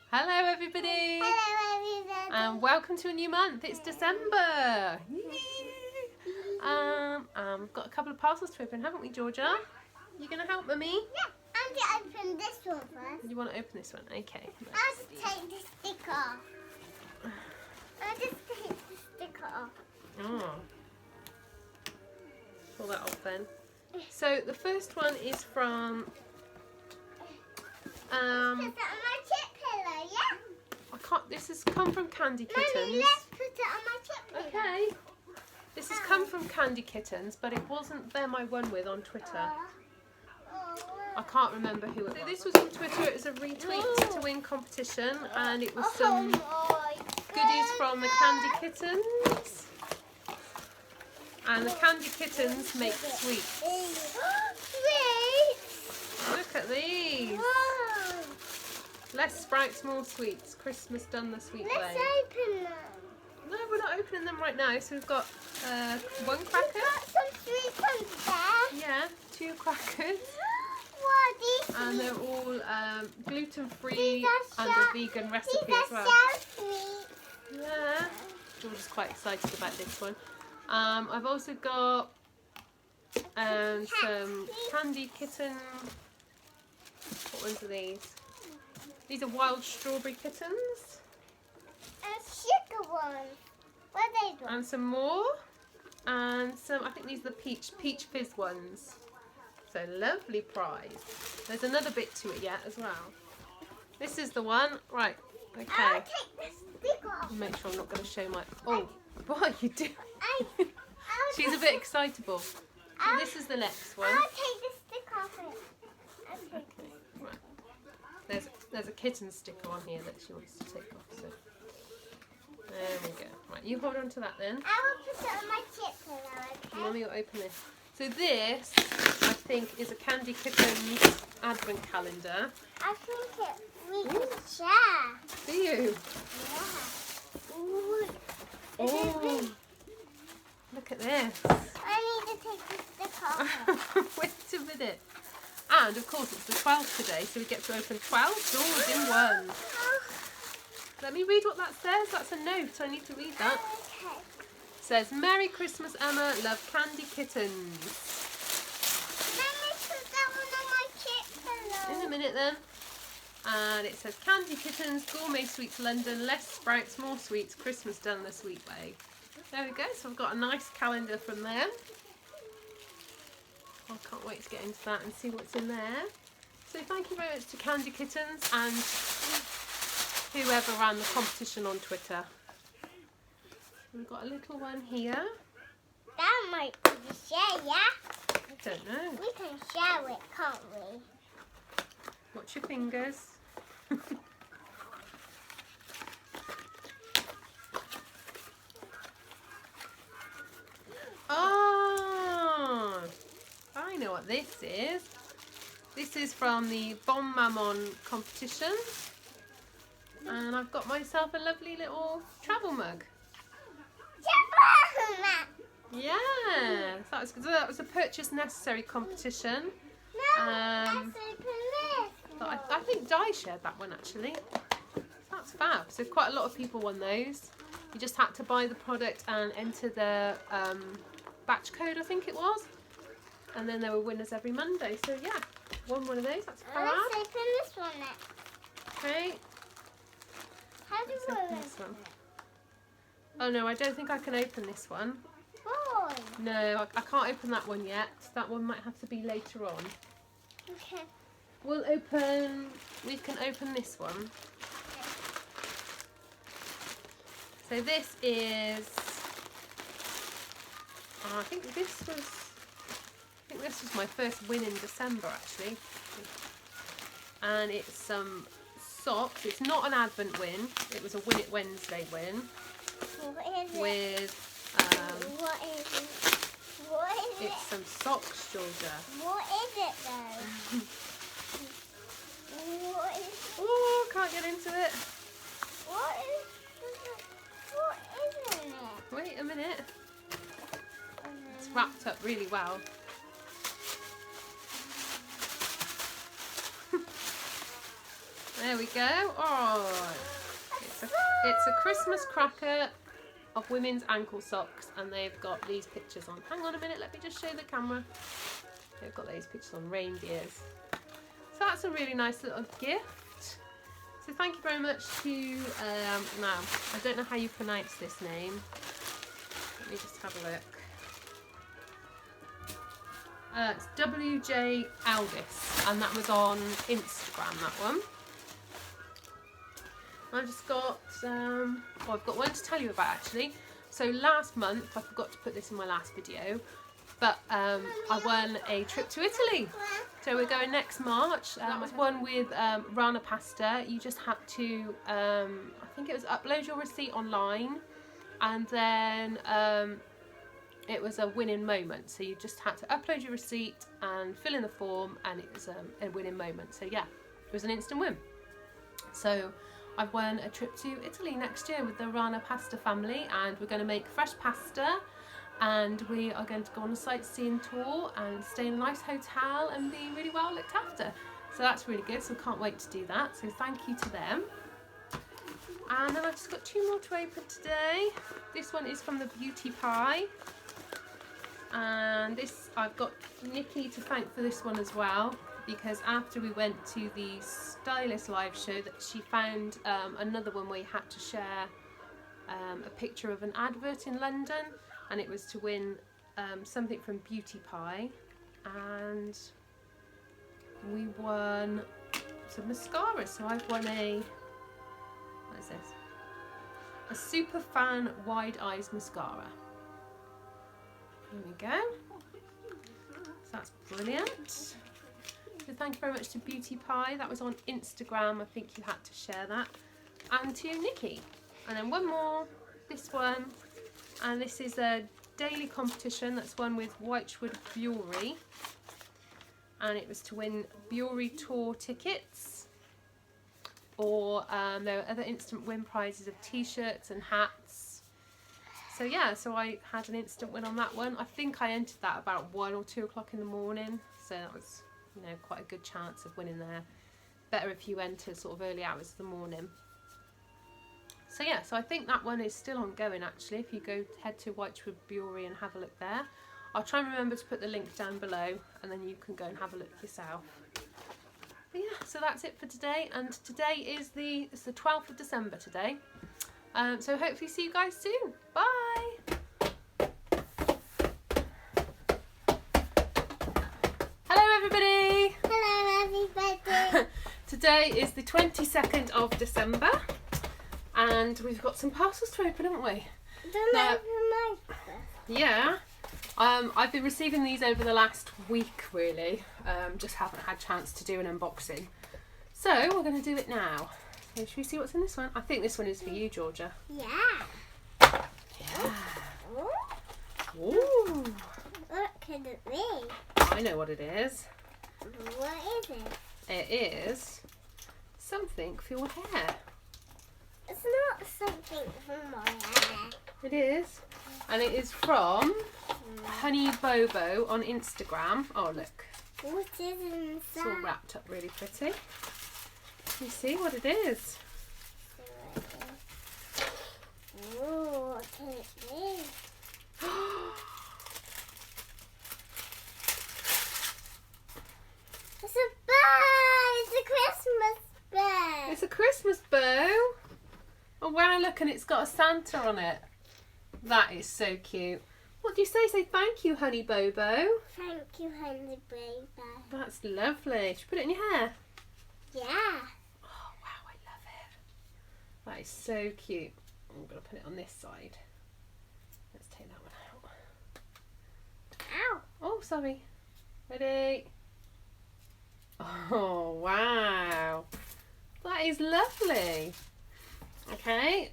Hello everybody! Hello everybody. And welcome to a new month. It's December! We've got a couple of parcels to open, haven't we, Georgia? You going to help Mummy? Yeah, I'm going to open this one first. You want to open this one? Okay. I'll just take the sticker off. I'll just take the sticker off. Oh. Pull that off then. So the first one is from... Put that on my chip pillow, yeah? I can't... This has come from Candy Kittens. Mummy, let's put it on my chip pillow. Okay. This has come from Candy Kittens, but it wasn't them I won with on Twitter. I can't remember who it was. So this was on Twitter. It was a retweet to win competition, and it was some goodies from the Candy Kittens. And the Candy Kittens make sweets. Look at these. Less sprouts, more sweets. Christmas done the sweet way. Let's open them. No, we're not opening them right now. So we've got one cracker. We've got some sweet ones there. Yeah, 2 crackers. What are And these? they're all gluten-free These are and a vegan recipe These as well. are so sweet. Yeah, George's quite excited about this one. I've also got some Candy Kitten. What ones are these? These are wild strawberry kittens. And sugar ones. What are they doing? And some more. And some, I think these are the peach fizz ones. So lovely prize. There's another bit to it yet as well. This is the one. Right, okay. I'll take this sticker off. Make sure I'm not going to show my... Oh, what are you doing? I'll She's a bit excitable. So this is the next one. I'll take the sticker off it. I'll take Okay, right. There's a kitten sticker on here that she wants to take off. So there we go. Right, you hold on to that then. I will put it on my chip pillow, okay? Mummy will open this. So this, I think, is a Candy Kittens advent calendar. I think we can share. Do you? Yeah. Ooh. Is it Oh, big? look at this. I need to take the sticker off. Wait a minute. And of course it's the 12th today, so we get to open 12 doors in one. Let me read what that says. That's a note. I need to read that. Okay. It says, Merry Christmas, Emma. Love Candy Kittens. Let me put that one on my chip pillow. In a minute then. And it says, Candy Kittens, Gourmet Sweets London, less sprouts, more sweets, Christmas done the sweet way. There we go. So I've got a nice calendar from them. I can't wait to get into that and see what's in there. So thank you very much to Candy Kittens and whoever ran the competition on Twitter. We've got a little one here. That might be the share, yeah? I don't know. We can share it, can't we? Watch your fingers. Oh, I know what this is. This is from the Bon Maman competition. And I've got myself a lovely little travel mug. Yeah, so that was a purchase necessary competition. No, let's open this But one. I think Di shared that one actually. That's fab. So quite a lot of people won those. You just had to buy the product and enter the batch code, I think it was. And then there were winners every Monday. So yeah, won one of those. That's fab. Let's open this one next. Okay. How do Let's we open open this one. Oh no, I don't think I can open this one. Why? No, I can't open that one yet. That one might have to be later on. Okay. We can open this one. So this is, I think this was my first win in December actually. And it's some socks. It's not an Advent win. It was a Win It Wednesday win. What is it? With, What is it? What is it's it? some socks, Georgia. What is it though? What is it? Oh, can't get into it. What isn't it? Wait a minute. It's wrapped up really well. There we go. Oh, it's a Christmas cracker of women's ankle socks, and they've got these pictures on. Hang on a minute, let me just show the camera. They've got these pictures on reindeers. So that's a really nice little gift. So thank you very much to, now, I don't know how you pronounce this name. Let me just have a look. It's WJ Aldis, and that was on Instagram, that one. I just got, I've got one to tell you about actually. So last month, I forgot to put this in my last video, but I won a trip to Italy. So we're going next March. That was one with Rana Pasta. You just had to, I think it was upload your receipt online, and then it was a winning moment. So you just had to upload your receipt and fill in the form, and it was a winning moment. So yeah, it was an instant win. So I've won a trip to Italy next year with the Rana Pasta family, and we're going to make fresh pasta, and we are going to go on a sightseeing tour and stay in a nice hotel and be really well looked after. So that's really good, so can't wait to do that. So thank you to them. And then I've just got 2 more to open today. This one is from the Beauty Pie. And this, I've got Nikki to thank for this one as well, because after we went to the Stylist live show, that she found another one where you had to share a picture of an advert in London, and it was to win something from Beauty Pie, and we won some mascara. So I've won a, what is this? A Super Fan Wide Eyes Mascara. There we go. So that's brilliant. So thank you very much to Beauty Pie. That was on Instagram. I think you had to share that. And to Nikki. And then one more. This one. And this is a daily competition. That's one with Whitewood Brewery. And it was to win Brewery Tour tickets. Or there were other instant win prizes of t-shirts and hats. So yeah, so I had an instant win on that one. I think I entered that about 1 or 2 o'clock in the morning. So that was, you know, quite a good chance of winning there. Better if you enter sort of early hours of the morning. So yeah, so I think that one is still ongoing actually. If you go head to Whitewood Brewery and have a look there. I'll try and remember to put the link down below, and then you can go and have a look yourself. But yeah, so that's it for today. And today is it's the 12th of December today. So hopefully see you guys soon. Bye! Hello everybody! Hello everybody! Today is the 22nd of December, and we've got some parcels to open, haven't we? Don't open my stuff. Yeah. I've been receiving these over the last week really. Just haven't had a chance to do an unboxing. So we're going to do it now. So should we see what's in this one? I think this one is for you, Georgia. Yeah. Yeah. Ooh. What could it be? I know what it is. What is it? It is something for your hair. It's not something for my hair. It is. And it is from Honey Bobo on Instagram. Oh, look. What is inside? It's all wrapped up really pretty. Let me see what it is. Oh, what can it be? It's a bow! It's a Christmas bow! It's a Christmas bow. Oh wow, look, and it's got a Santa on it. That is so cute. What do you say? Say thank you, Honey Bobo. Thank you, Honey Bobo. That's lovely. Should you put it in your hair? Yeah. Oh wow, I love it. That is so cute. I'm going to put it on this side. Let's take that one out. Ow. Oh, sorry. Ready? Oh, wow. That is lovely. Okay.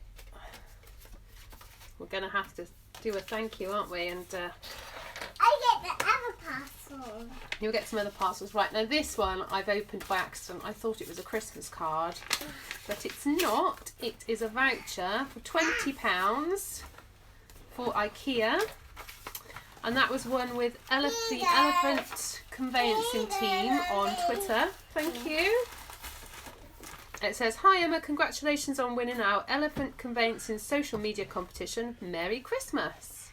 We're going to have to do a thank you, aren't we? And I get the other parcel. you'll get some other parcels. Right, now this one I've opened by accident. I thought it was a Christmas card, but it's not. It is a voucher for £20 for IKEA. And that was one with the Elephant Conveyancing Team on Twitter. Thank you. It says, "Hi Emma, congratulations on winning our elephant conveyancing social media competition. Merry Christmas."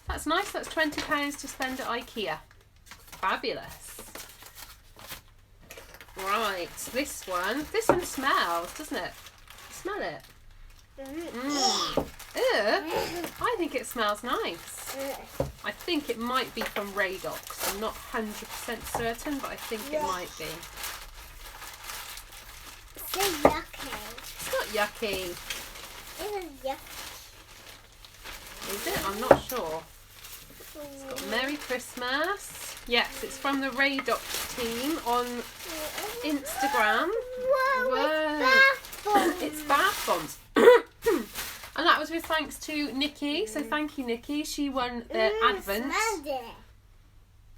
That's nice. That's £20 to spend at IKEA. Fabulous. Right, this one smells, doesn't it? Smell it. Ew. I think it smells nice. I think it might be from Radox. I'm not 100% certain, but I think it might be. It's so yucky. It's not yucky. It is yucky. Is it? I'm not sure. It's got Merry Christmas. Yes, it's from the Radox team on Instagram. Whoa. It's bath bombs. And that was with thanks to Nikki. So thank you, Nikki. She won their Advent.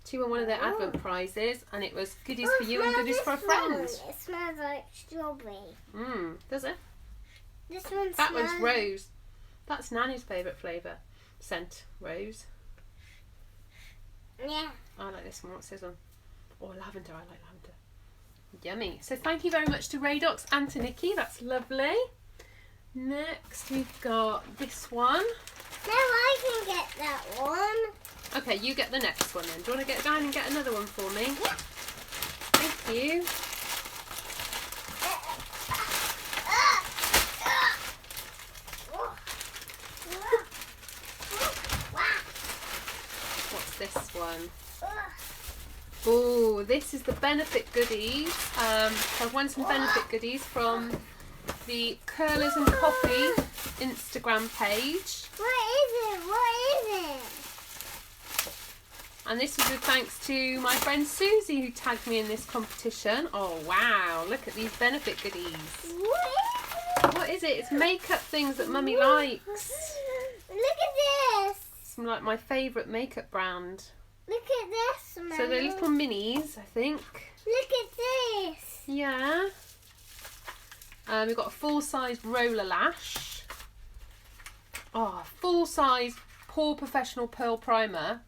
She won one of their Advent prizes, and it was goodies for you and goodies for a friend. It smells like strawberry. Does it? This one That smells... one's rose. That's Nanny's favourite flavour. Scent, rose. Yeah. I like this one. What's this one? Oh, lavender. I like lavender. Yummy. So thank you very much to Radox and to Nikki. That's lovely. Next we've got this one. No, I can get that one. Okay, you get the next one then. Do you want to get down and get another one for me? Yeah. Thank you. What's this one? Oh, this is the benefit goodies. I've won some benefit goodies from the Curlers and Coffee Instagram page. What is it? What is it? And this was with thanks to my friend Susie, who tagged me in this competition. Oh wow, look at these benefit goodies. What is it? It's makeup things that Mummy likes. Look at this. Some like my favourite makeup brand. Look at this, Mum. So they're little minis, I think. Look at this. Yeah. We've got a full-size roller lash. Oh, full-size Pore Professional Pearl Primer.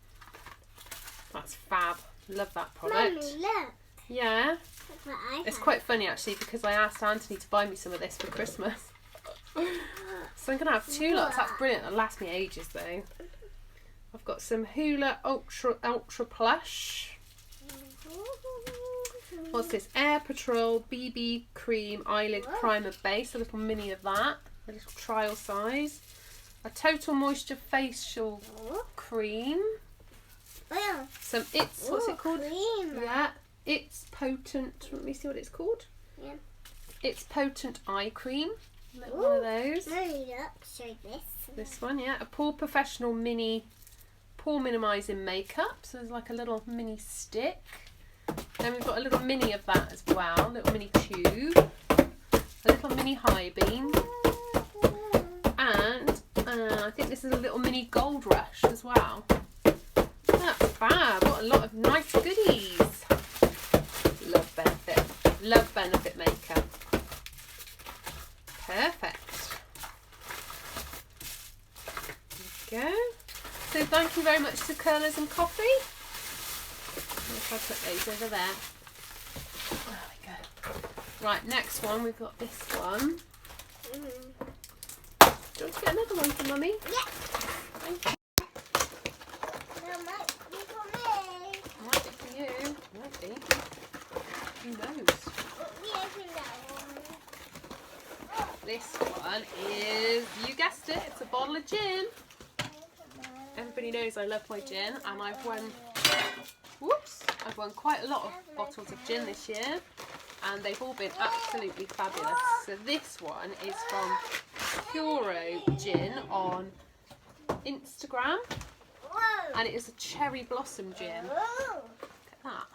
That's fab. Love that product. Mummy, look. Yeah. Look what I It's have. quite funny actually because I asked Anthony to buy me some of this for Christmas. So I'm going to have two lots. That's brilliant. That'll last me ages though. I've got some Hoola Ultra Plush. What's this? Air Patrol BB Cream Eyelid Primer Base. A little mini of that. A little trial size. A Total Moisture Facial Cream. Wow. Some It's, what's it called? Cream. Yeah. It's Potent. Let me see what it's called. Yeah. It's Potent Eye Cream. Little one of those. Mummy, look. Show this. This one, yeah. A Pore Professional Mini Pore Minimising Makeup. So there's like a little mini stick. Then we've got a little mini of that as well. A little mini tube. A little mini high beam. And I think this is a little mini Gold Rush as well. That's fab. What a lot of nice goodies. Love Benefit. Love Benefit makeup. Perfect. There we go. So thank you very much to Curlers and Coffee. If I put those over there. There we go. Right, next one, we've got this one. Do you want to get another one for Mummy? Yeah. Thank you. That might be for me. Might be for you. Might be. Who knows? Let me open that one. This one is, you guessed it, it's a bottle of gin. Everybody knows I love my gin, and I've won quite a lot of bottles of gin this year, and they've all been absolutely fabulous. So this one is from Puro Gin on Instagram, and it is a cherry blossom gin. Look at that.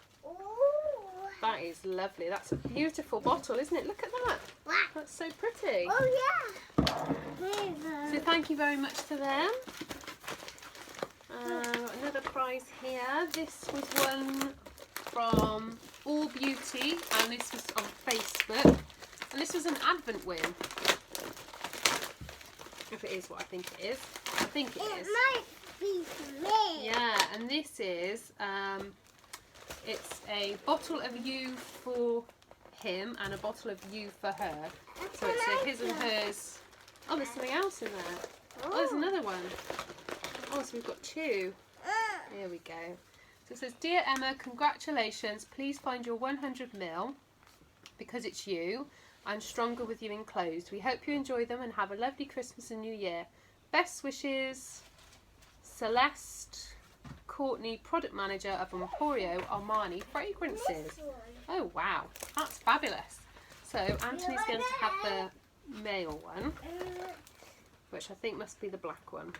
That is lovely. That's a beautiful bottle, isn't it? Look at that. That's so pretty. Oh yeah. So thank you very much to them. Another prize here. This was one from All Beauty, and this was on Facebook. And this was an Advent win. If it is what I think it is. I think it is. It might be for me. Yeah, and this is, it's a bottle of You for him and a bottle of you for her. So it's a his and hers. Oh, there's something else in there. Oh, there's another one. Oh, so we've got two. Here we go. So it says, Dear Emma, congratulations. Please find your 100ml because it's you. I'm stronger with you enclosed. We hope you enjoy them and have a lovely Christmas and New Year. Best wishes, Celeste Courtney, product manager of Emporio Armani Fragrances. Oh wow, that's fabulous. So Anthony's going to have the male one, which I think must be the black one.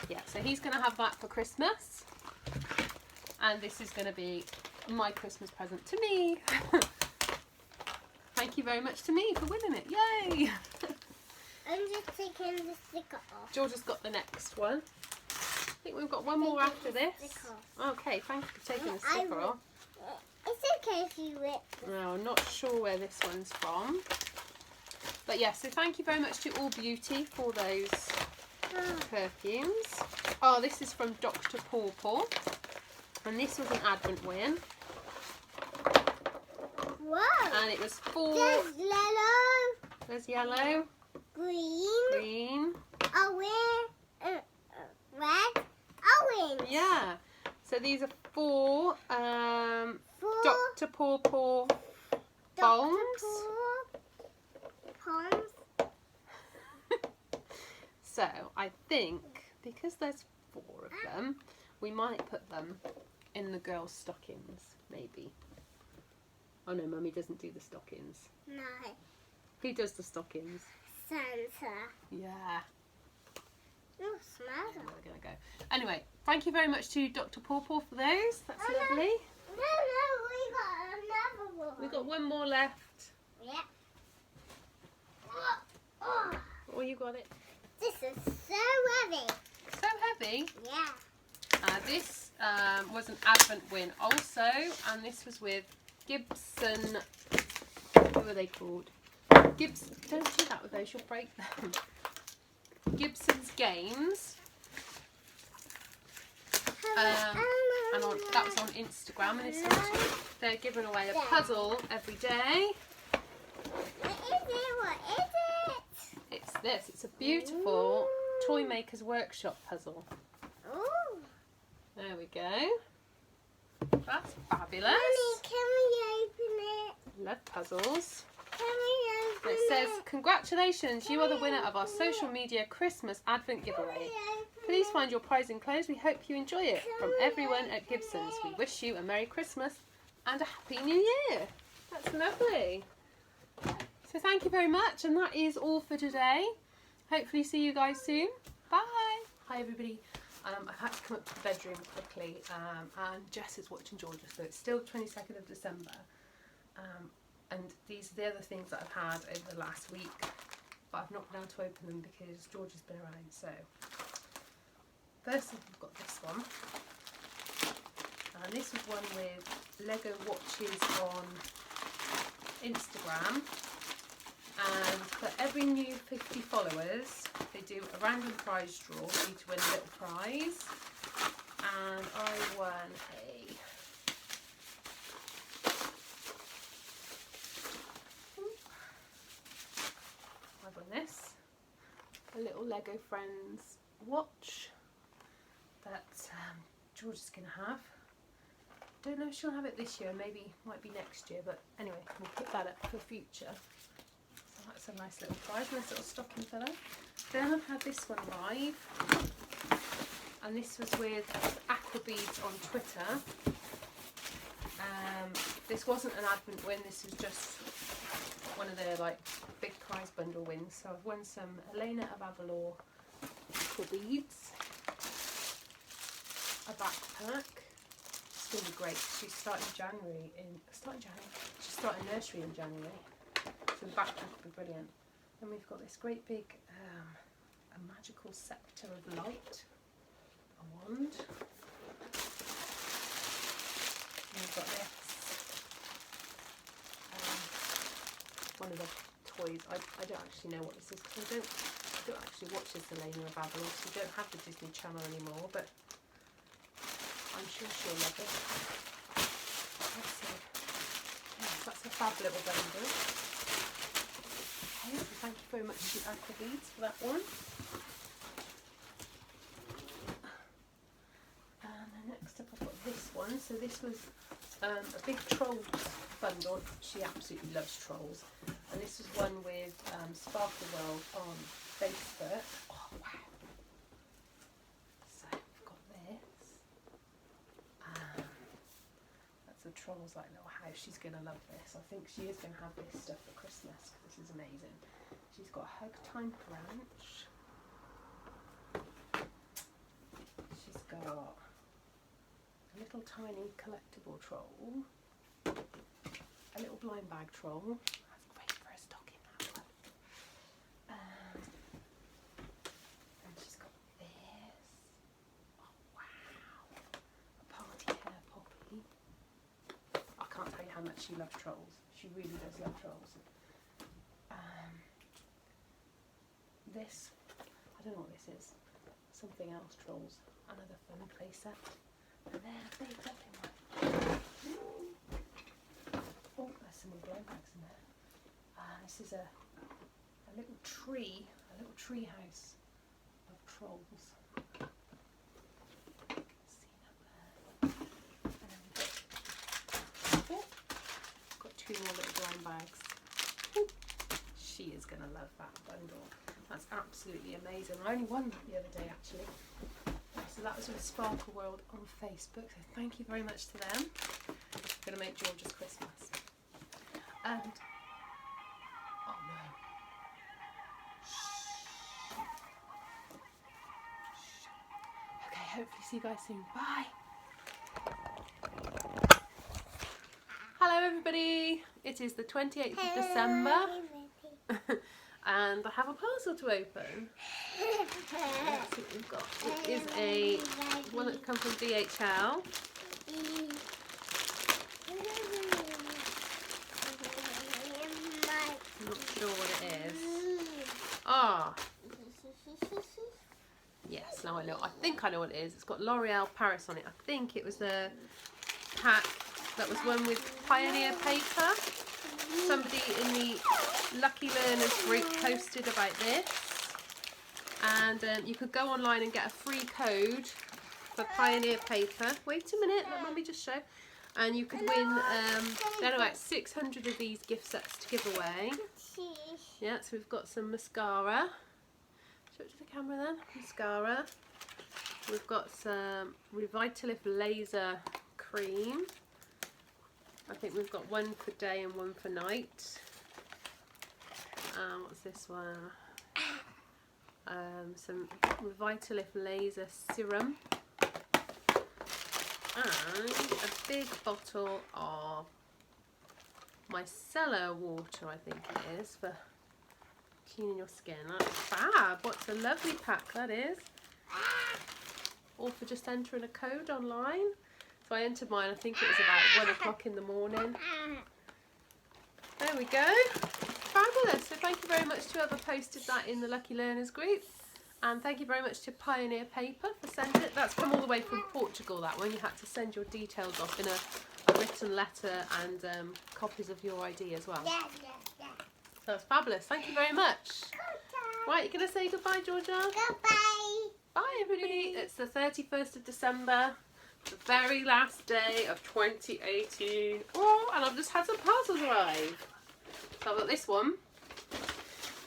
Yeah, so he's going to have that for Christmas. And this is going to be my Christmas present to me. Thank you very much to me for winning it. Yay! I'm just taking the sticker off. George has got the next one. I think we've got one more after this. Okay, thank you for taking the sticker off. It's okay if you rip. No, I'm not sure where this one's from. But yeah, so thank you very much to All Beauty for those perfumes. Oh, this is from Dr. Pawpaw. And this was an Advent win. Whoa! And it was for... There's yellow. There's yellow. Green. Green. Orange. Red. Orange. Yeah. So these are four Dr. Pawpaw bombs. So I think because there's 4 of them, we might put them in the girls' stockings, maybe. Oh no, Mummy doesn't do the stockings. No. Who does the stockings? Santa. Yeah. Oh, smell We're them. gonna go. Anyway, thank you very much to Dr. Pawpaw for those. That's lovely. No, we got another one. We've got one more left. Yeah. Oh, Oh, you got it. this is so heavy. So heavy. Yeah. This was an Advent win also, and this was with Gibson. Who are they called? Gibson. Don't do that with those, you'll break them. Gibson's Games. And that was on Instagram, and essentially they're giving away a puzzle every day. What is it? What is it? It's this. It's a beautiful Toy Maker's Workshop puzzle. Ooh. There we go. That's fabulous. Mommy, can we open it? Love puzzles. Can we open It says, congratulations, you are the winner of our social media Christmas Advent giveaway. Please find your prize enclosed. We hope you enjoy it. From everyone at Gibson's, we wish you a Merry Christmas and a Happy New Year. That's lovely. So thank you very much, and that is all for today. Hopefully see you guys soon. Bye. Hi everybody. I've had to come up to the bedroom quickly, and Jess is watching Georgia, so it's still 22nd of December. And these are the other things that I've had over the last week, but I've not been able to open them because George has been around. So first we've got this one, and this was one with Lego watches on Instagram, and for every new 50 followers they do a random prize draw for you to win a little prize, and I won a little Lego Friends watch that George is going to have. Don't know if she'll have it this year, maybe might be next year, but anyway, we'll put that up for future. So that's a nice little prize, nice little stocking filler. Then I've had this one arrive, and this was with Aquabeads on Twitter. This wasn't an Advent win, this was just one of their like big prize bundle wins. So I've won some Elena of Avalor aqua beads, a backpack. It's going to be great. She's starting She's starting nursery in January, so the backpack will be brilliant. Then we've got this great big a magical scepter of light, a wand. And we've got this. One of the toys. I don't actually know what this is because I don't actually watch this Elena of Avalor, so we don't have the Disney Channel anymore, but I'm sure she'll love it. Let's see. Yeah. That's a fab little bundle. Okay, so thank you very much to Aquabeads for that one. And then next up I've got this one. So this was a big Trolls bundle. She absolutely loves Trolls. And this was one with Sparkle World on Facebook. Oh wow. So we've got this. That's a Trolls like little house. She's going to love this. I think she is going to have this stuff for Christmas because this is amazing. She's got a Hug Time branch. She's got a little tiny collectible troll. A little blind bag troll. That's great for a stocking, that one. And she's got this. Oh wow. A party hair poppy. I can't tell you how much she loves trolls. She really does love trolls. This, I don't know what this is. Something else trolls. Another fun play set. And then a big dumpling one. Oh, there's some more blind bags in there. This is a little tree house of trolls. See that there? And then we've got two more little blind bags. Ooh. She is going to love that bundle. That's absolutely amazing. I only won that the other day actually. So that was with Sparkle World on Facebook. So thank you very much to them. I'm going to make George's Christmas. And oh no. Shh. Okay, hopefully see you guys soon. Bye. Hello everybody. It is the 28th of December. And I have a parcel to open. That's what we've got. It is a one that's come from DHL. I'm not sure what it is. Ah. Yes, now I know. I think I know what it is. It's got L'Oreal Paris on it. I think it was a pack that was one with Pioneer paper. Somebody in the Lucky Learners group posted about this, and you could go online and get a free code for Pioneer paper. Wait a minute, let Mummy just show. And you could win, there are about 600 of these gift sets to give away. Yeah, so we've got some mascara. Show it to the camera then. Mascara. We've got some Revitalift laser cream. I think we've got one for day and one for night. What's this one? Some Revitalift laser serum. And a big bottle of micellar water, I think it is, for cleaning your skin. That's fab. What's a lovely pack that is. All for just entering a code online. So I entered mine, I think it was about 1 o'clock in the morning. There we go. Fabulous. So thank you very much to whoever posted that in the Lucky Learners group. And thank you very much to Pioneer Paper for sending it. That's come all the way from Portugal, that one. You had to send your details off in a written letter and copies of your ID as well. Yeah. So it's fabulous. Thank you very much. Right, you're going to say goodbye, Georgia? Goodbye. Bye, everybody. It's the 31st of December. The very last day of 2018. Oh, and I've just had some parcels arrive. So I've got this one.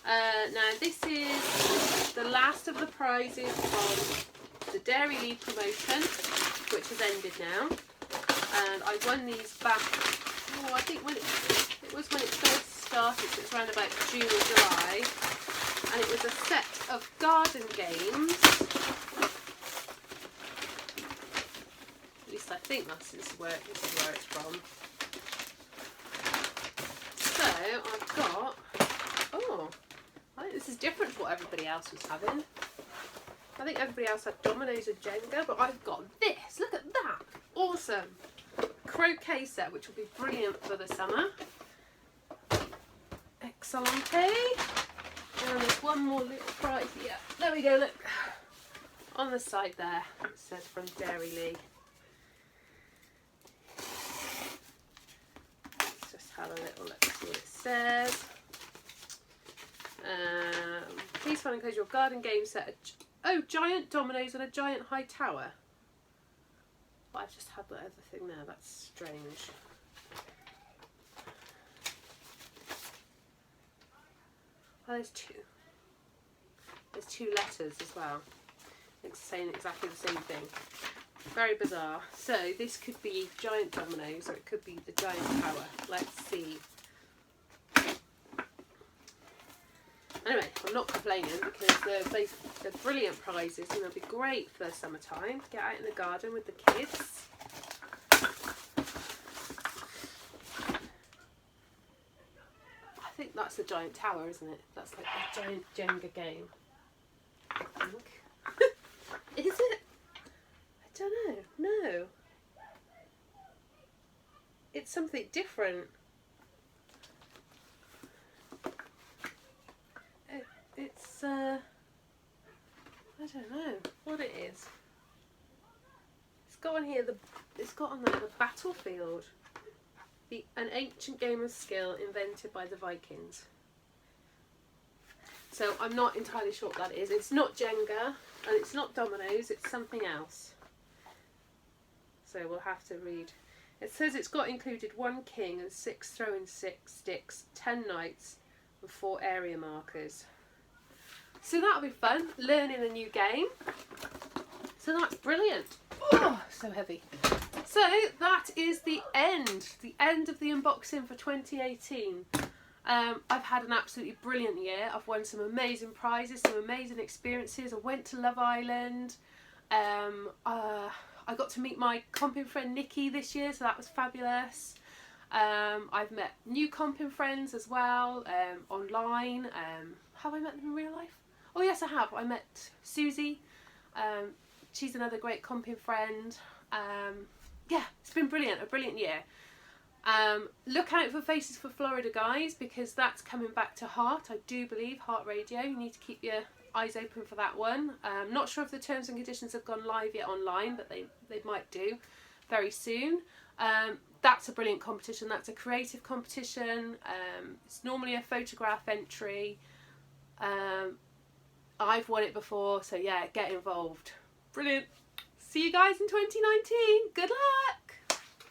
Now this is the last of the prizes from the Dairy League promotion, which has ended now. And I won these back, I think when it was when it first started, so it's around about June or July. And it was a set of garden games. At least I think this is where it's from. So I've got, I think this is different to what everybody else was having. I think everybody else had dominoes and Jenga, but I've got this. Look at that. Awesome. Croquet set, which will be brilliant for the summer. Excellent. And there's one more little prize here. There we go, look. On the side there, it says from Dairy League. Let's just have have a little look, see what it says. Please find and close your garden game set. Oh, giant dominoes and a giant high tower. But I've just had that other thing there. That's strange. Oh, there's two. There's two letters as well. It's saying exactly the same thing. Very bizarre. So this could be giant dominoes or it could be the giant tower. Let's see. Anyway, I'm not complaining because they're brilliant prizes and they'll be great for the summertime. Get out in the garden with the kids. I think that's the giant tower, isn't it? That's like a giant Jenga game. I think. Is it? I don't know. No. It's something different. It's I don't know what it is. It's got on here it's got on there the battlefield. An ancient game of skill invented by the Vikings. So I'm not entirely sure what that is. It's not Jenga and it's not dominoes, it's something else. So we'll have to read. It says it's got included 1 king and 6 throwing sticks, 10 knights and 4 area markers. So that'll be fun, learning a new game. So that's brilliant. Oh, so heavy. So that is the end of the unboxing for 2018. I've had an absolutely brilliant year. I've won some amazing prizes, some amazing experiences. I went to Love Island. I got to meet my comping friend Nikki this year, so that was fabulous. I've met new comping friends as well, online. Have I met them in real life? Oh yes, I have. I met Susie. She's another great comping friend. Yeah, it's been brilliant, a brilliant year. Look out for Faces for Florida, guys, because that's coming back to Heart, I do believe, Heart Radio. You need to keep your eyes open for that one. Not sure if the terms and conditions have gone live yet online, but they might do very soon. That's a brilliant competition. That's a creative competition. It's normally a photograph entry. I've won it before, so yeah, get involved. Brilliant. See you guys in 2019. Good luck.